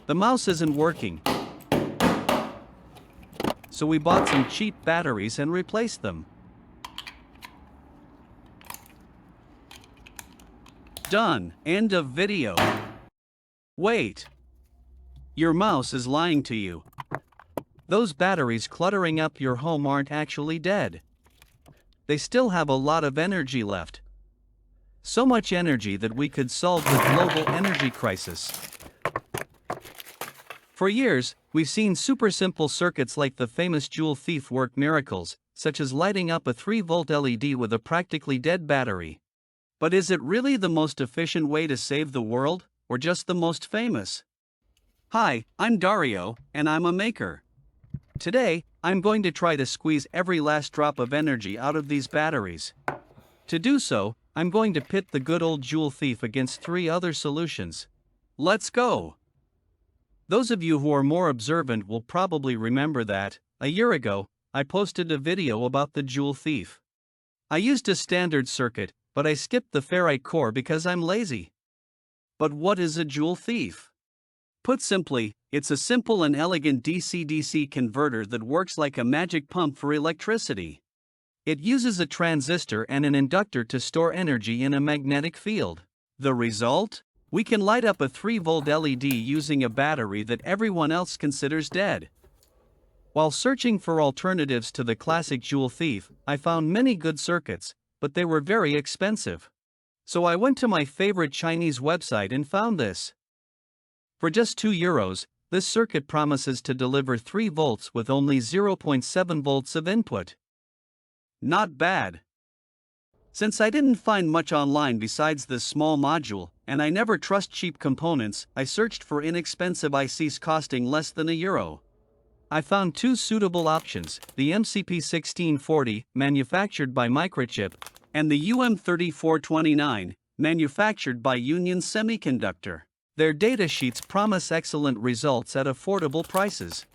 The mouse isn't working. So we bought some cheap batteries and replaced them. Done. End of video. Wait. Your mouse is lying to you. Those batteries cluttering up your home aren't actually dead. They still have a lot of energy left. So much energy that we could solve the global energy crisis. For years, we've seen super simple circuits like the famous Joule Thief work miracles, such as lighting up a 3-volt LED with a practically dead battery. But is it really the most efficient way to save the world, or just the most famous? Hi, I'm Dario, and I'm a maker. Today, I'm going to try to squeeze every last drop of energy out of these batteries. To do so, I'm going to pit the good old Joule Thief against 3 other solutions. Let's go! Those of you who are more observant will probably remember that, a year ago, I posted a video about the Joule Thief. I used a standard circuit, but I skipped the ferrite core because I'm lazy. But what is a Joule Thief? Put simply, it's a simple and elegant DC-DC converter that works like a magic pump for electricity. It uses a transistor and an inductor to store energy in a magnetic field. The result? We can light up a 3-volt LED using a battery that everyone else considers dead. While searching for alternatives to the classic Joule Thief, I found many good circuits, but they were very expensive. So I went to my favorite Chinese website and found this. For just €2, this circuit promises to deliver 3 volts with only 0.7 volts of input. Not bad. Since I didn't find much online besides this small module, and I never trust cheap components, I searched for inexpensive ICs costing less than €1. I found 2 suitable options, the MCP1640, manufactured by Microchip, and the UM3429, manufactured by Union Semiconductor. Their datasheets promise excellent results at affordable prices.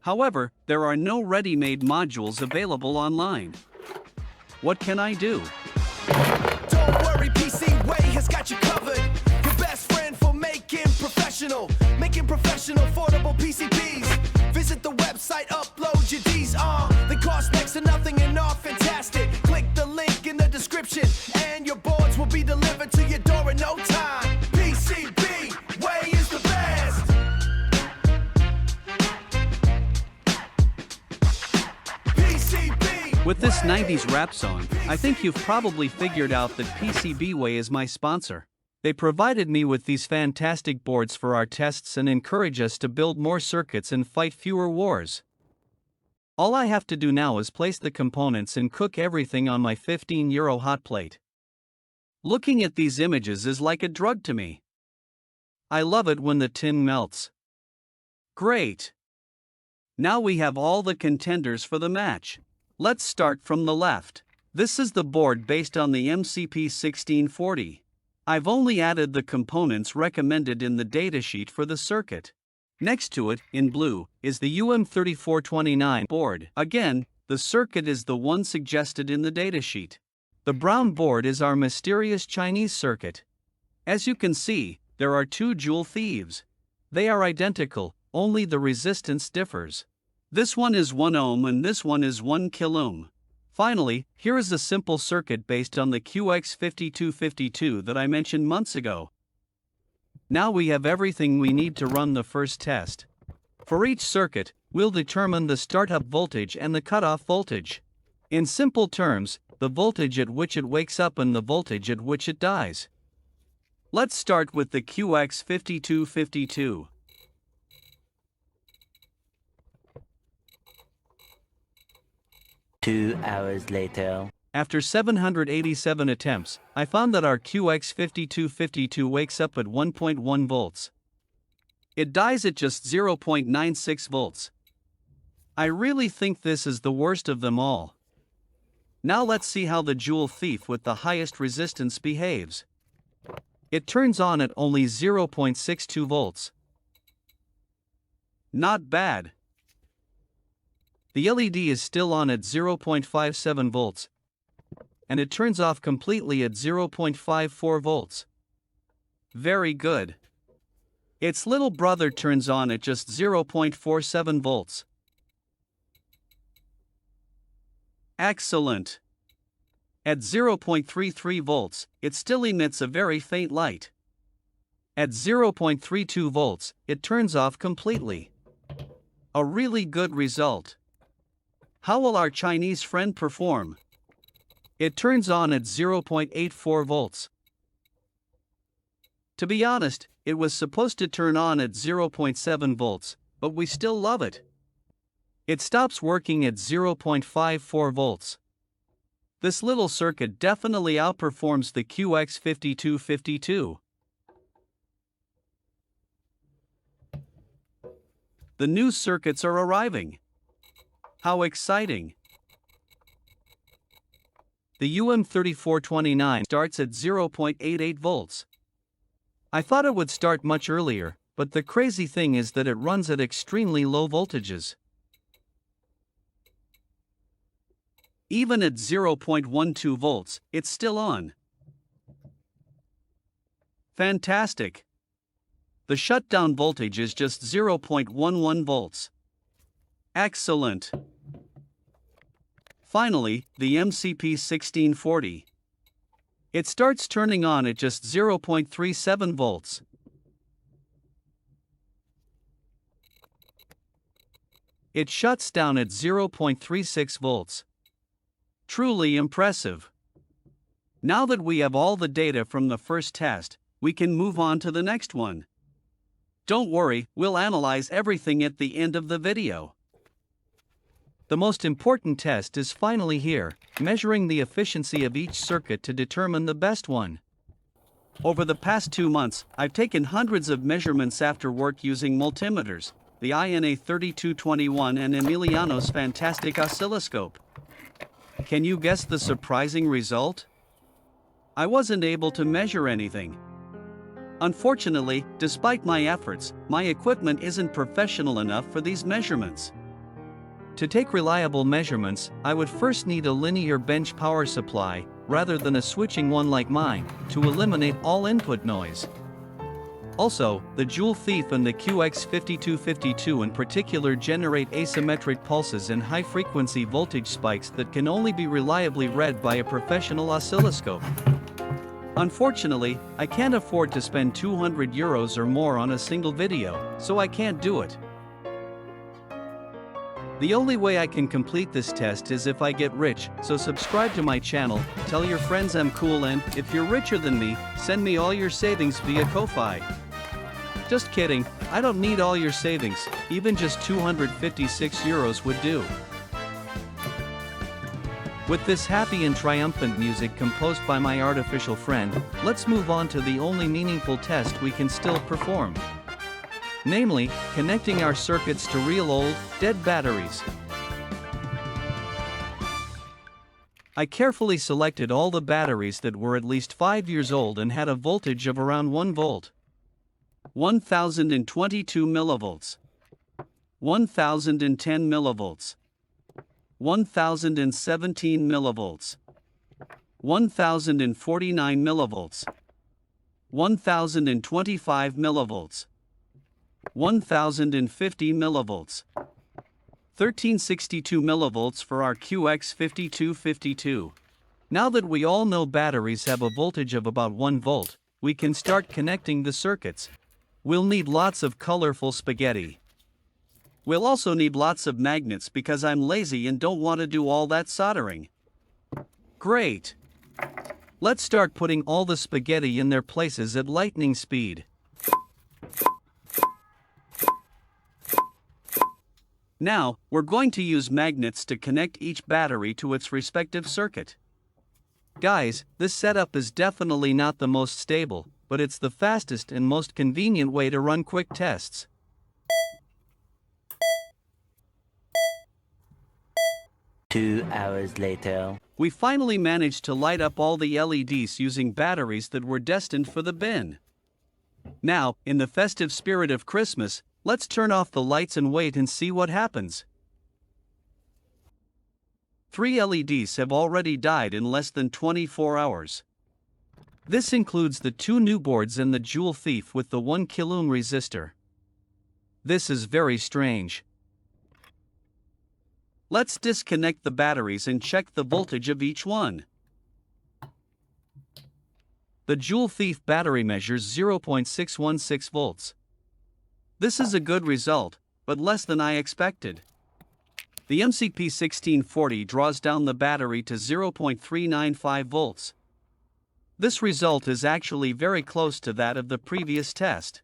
However, there are no ready-made modules available online. What can I do? Don't worry, PC Way has got you covered. Your best friend for making professional affordable PCBs. Visit the website, upload your D's on. They cost next to nothing and are fantastic. Click the link in the description, and your boards will be delivered to your door in no time. PCB Way is the best. PCB. With this 90s rap song, I think you've probably figured out that PCB Way is my sponsor. They provided me with these fantastic boards for our tests and encourage us to build more circuits and fight fewer wars. All I have to do now is place the components and cook everything on my €15 hot plate. Looking at these images is like a drug to me. I love it when the tin melts. Great! Now we have all the contenders for the match. Let's start from the left. This is the board based on the MCP1640. I've only added the components recommended in the datasheet for the circuit. Next to it, in blue, is the UM3429 board. Again, the circuit is the one suggested in the datasheet. The brown board is our mysterious Chinese circuit. As you can see, there are 2 Joule Thieves. They are identical, only the resistance differs. This one is 1 ohm and this one is 1 kiloohm. Finally, here is a simple circuit based on the QX5252 that I mentioned months ago. Now we have everything we need to run the first test. For each circuit, we'll determine the startup voltage and the cutoff voltage. In simple terms, the voltage at which it wakes up and the voltage at which it dies. Let's start with the QX5252. Two hours later. After 787 attempts, I found that our QX5252 wakes up at 1.1 volts. It dies at just 0.96 volts. I really think this is the worst of them all. Now let's see how the Joule Thief with the highest resistance behaves. It turns on at only 0.62 volts. Not bad. The LED is still on at 0.57 volts, and it turns off completely at 0.54 volts. Very good. Its little brother turns on at just 0.47 volts. Excellent. At 0.33 volts, it still emits a very faint light. At 0.32 volts, it turns off completely. A really good result. How will our Chinese friend perform? It turns on at 0.84 volts. To be honest, it was supposed to turn on at 0.7 volts, but we still love it. It stops working at 0.54 volts. This little circuit definitely outperforms the QX5252. The new circuits are arriving. How exciting! The ME3429 starts at 0.88 volts. I thought it would start much earlier, but the crazy thing is that it runs at extremely low voltages. Even at 0.12 volts, it's still on. Fantastic! The shutdown voltage is just 0.11 volts. Excellent! Finally, the MCP1640. It starts turning on at just 0.37 volts. It shuts down at 0.36 volts. Truly impressive. Now that we have all the data from the first test, we can move on to the next one. Don't worry, we'll analyze everything at the end of the video. The most important test is finally here, measuring the efficiency of each circuit to determine the best one. Over the past 2 months, I've taken hundreds of measurements after work using multimeters, the INA3221 and Emiliano's fantastic oscilloscope. Can you guess the surprising result? I wasn't able to measure anything. Unfortunately, despite my efforts, my equipment isn't professional enough for these measurements. To take reliable measurements, I would first need a linear bench power supply, rather than a switching one like mine, to eliminate all input noise. Also, the Joule Thief and the QX5252 in particular generate asymmetric pulses and high-frequency voltage spikes that can only be reliably read by a professional oscilloscope. Unfortunately, I can't afford to spend €200 or more on a single video, so I can't do it. The only way I can complete this test is if I get rich, so subscribe to my channel, tell your friends I'm cool, and, if you're richer than me, send me all your savings via Ko-Fi. Just kidding, I don't need all your savings, even just €256 would do. With this happy and triumphant music composed by my artificial friend, let's move on to the only meaningful test we can still perform. Namely, connecting our circuits to real old, dead batteries. I carefully selected all the batteries that were at least 5 years old and had a voltage of around 1 volt. 1022 millivolts. 1010 millivolts. 1017 millivolts. 1049 millivolts. 1025 millivolts. 1050 millivolts. 1362 millivolts for our QX5252. Now that we all know batteries have a voltage of about 1 volt, we can start connecting the circuits. We'll need lots of colorful spaghetti. We'll also need lots of magnets because I'm lazy and don't want to do all that soldering. Great! Let's start putting all the spaghetti in their places at lightning speed. Now, we're going to use magnets to connect each battery to its respective circuit. Guys, this setup is definitely not the most stable, but it's the fastest and most convenient way to run quick tests. Two hours later. We finally managed to light up all the LEDs using batteries that were destined for the bin. Now, in the festive spirit of Christmas, let's turn off the lights and wait and see what happens. 3 LEDs have already died in less than 24 hours. This includes the two new boards and the Joule Thief with the 1 kilo resistor. This is very strange. Let's disconnect the batteries and check the voltage of each one. The Joule Thief battery measures 0.616 volts. This is a good result, but less than I expected. The MCP1640 draws down the battery to 0.395 volts. This result is actually very close to that of the previous test.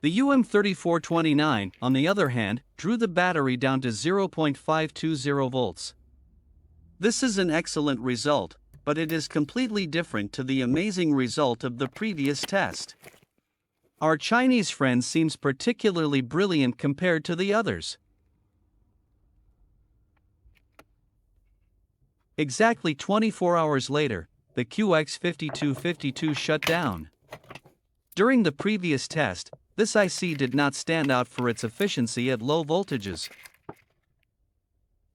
The UM3429, on the other hand, drew the battery down to 0.520 volts. This is an excellent result, but it is completely different to the amazing result of the previous test. Our Chinese friend seems particularly brilliant compared to the others. Exactly 24 hours later, the QX5252 shut down. During the previous test, this IC did not stand out for its efficiency at low voltages.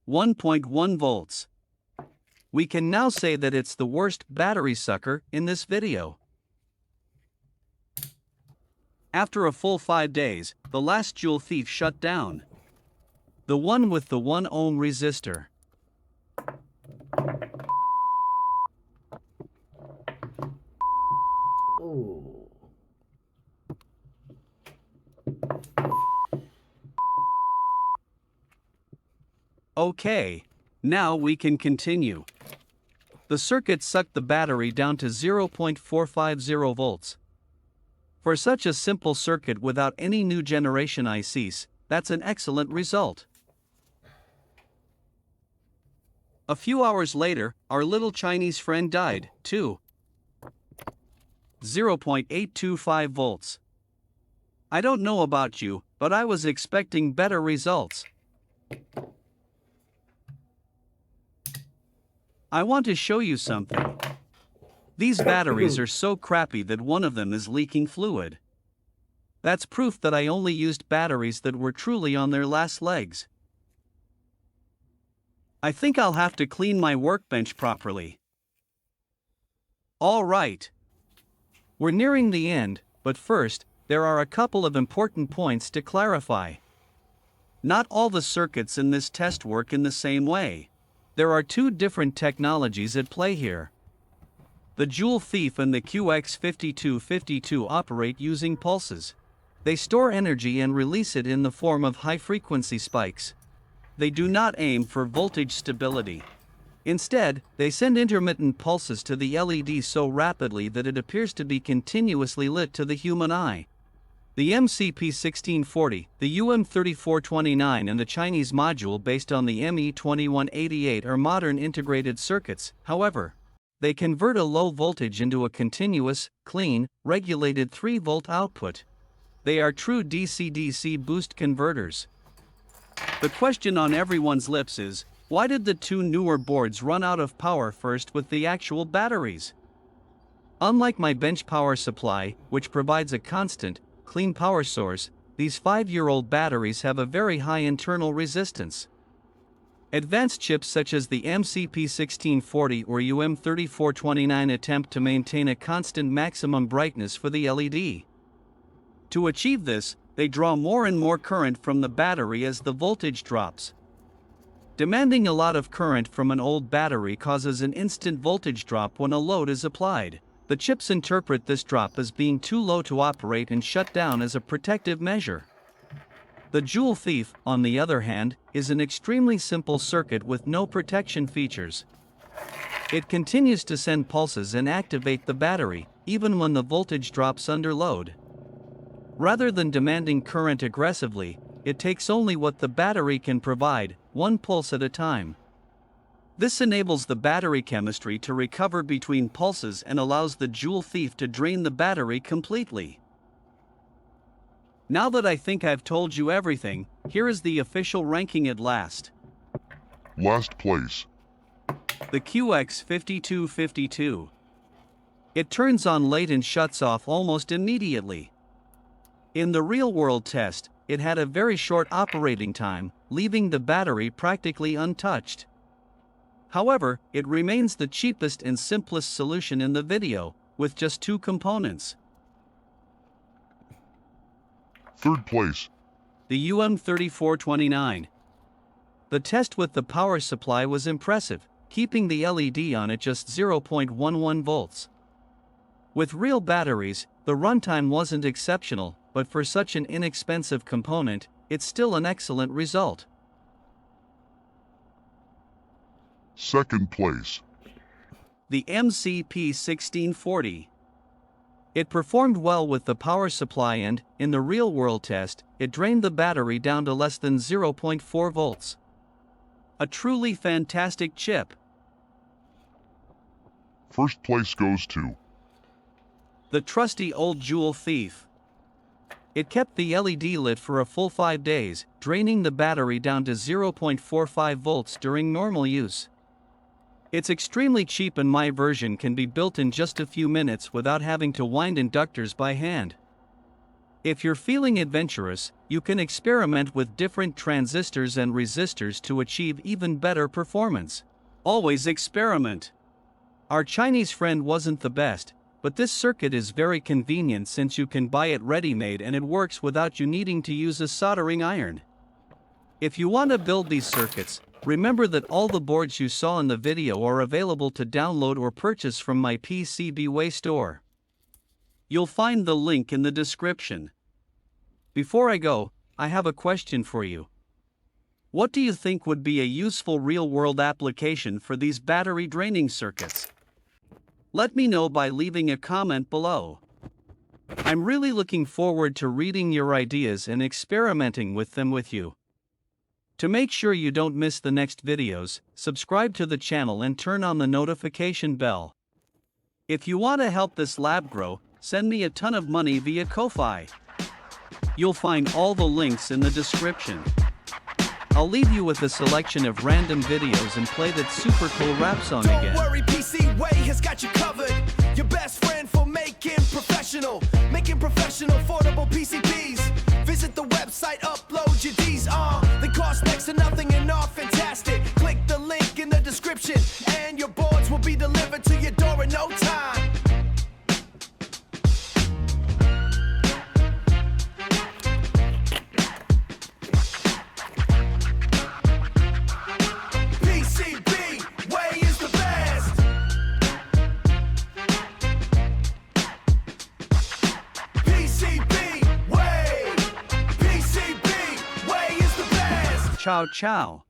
1.1 volts. We can now say that it's the worst battery sucker in this video. After a full 5 days, the last Joule Thief shut down. The one with the 1 ohm resistor. Ooh. Okay, now we can continue. The circuit sucked the battery down to 0.450 volts. For such a simple circuit without any new generation ICs, that's an excellent result. A few hours later, our little Chinese friend died, too. 0.825 volts. I don't know about you, but I was expecting better results. I want to show you something. These batteries are so crappy that one of them is leaking fluid. That's proof that I only used batteries that were truly on their last legs. I think I'll have to clean my workbench properly. All right. We're nearing the end, but first, there are a couple of important points to clarify. Not all the circuits in this test work in the same way. There are two different technologies at play here. The Joule Thief and the QX5252 operate using pulses. They store energy and release it in the form of high-frequency spikes. They do not aim for voltage stability. Instead, they send intermittent pulses to the LED so rapidly that it appears to be continuously lit to the human eye. The MCP1640, the UM3429 and the Chinese module based on the ME2188 are modern integrated circuits. However, they convert a low voltage into a continuous, clean, regulated 3-volt output. They are true DC-DC boost converters. The question on everyone's lips is, why did the two newer boards run out of power first with the actual batteries? Unlike my bench power supply, which provides a constant, clean power source, these 5-year-old batteries have a very high internal resistance. Advanced chips such as the MCP1640 or UM3429 attempt to maintain a constant maximum brightness for the LED. To achieve this, they draw more and more current from the battery as the voltage drops. Demanding a lot of current from an old battery causes an instant voltage drop when a load is applied. The chips interpret this drop as being too low to operate and shut down as a protective measure. The Joule Thief, on the other hand, is an extremely simple circuit with no protection features. It continues to send pulses and activate the battery, even when the voltage drops under load. Rather than demanding current aggressively, it takes only what the battery can provide, one pulse at a time. This enables the battery chemistry to recover between pulses and allows the Joule Thief to drain the battery completely. Now that I think I've told you everything, here is the official ranking at last. Last place. The QX5252. It turns on late and shuts off almost immediately. In the real-world test, it had a very short operating time, leaving the battery practically untouched. However, it remains the cheapest and simplest solution in the video, with just 2 components. Third place. The UM3429. The test with the power supply was impressive, keeping the LED on at just 0.11 volts. With real batteries, the runtime wasn't exceptional, but for such an inexpensive component, it's still an excellent result. Second place. The MCP1640. It performed well with the power supply and, in the real-world test, it drained the battery down to less than 0.4 volts. A truly fantastic chip. First place goes to The trusty old Joule Thief. It kept the LED lit for a full 5 days, draining the battery down to 0.45 volts during normal use. It's extremely cheap and my version can be built in just a few minutes without having to wind inductors by hand. If you're feeling adventurous, you can experiment with different transistors and resistors to achieve even better performance. Always experiment. Our Chinese friend wasn't the best, but this circuit is very convenient since you can buy it ready-made and it works without you needing to use a soldering iron. If you want to build these circuits, remember that all the boards you saw in the video are available to download or purchase from my PCB store. You'll find the link in the description. Before I go, I have a question for you. What do you think would be a useful real-world application for these battery draining circuits? Let me know by leaving a comment below. I'm really looking forward to reading your ideas and experimenting with them with you. To make sure you don't miss the next videos, subscribe to the channel and turn on the notification bell. If you want to help this lab grow, send me a ton of money via Ko-Fi. You'll find all the links in the description. I'll leave you with a selection of random videos and play that super cool rap song again. Don't worry, PC Way has got you covered. Your best friend for making professional affordable PCBs. Visit the website, upload your D's on. They cost next to nothing and are fantastic. Click the link in the description and your boards will be delivered to your door in no time. Ciao ciao.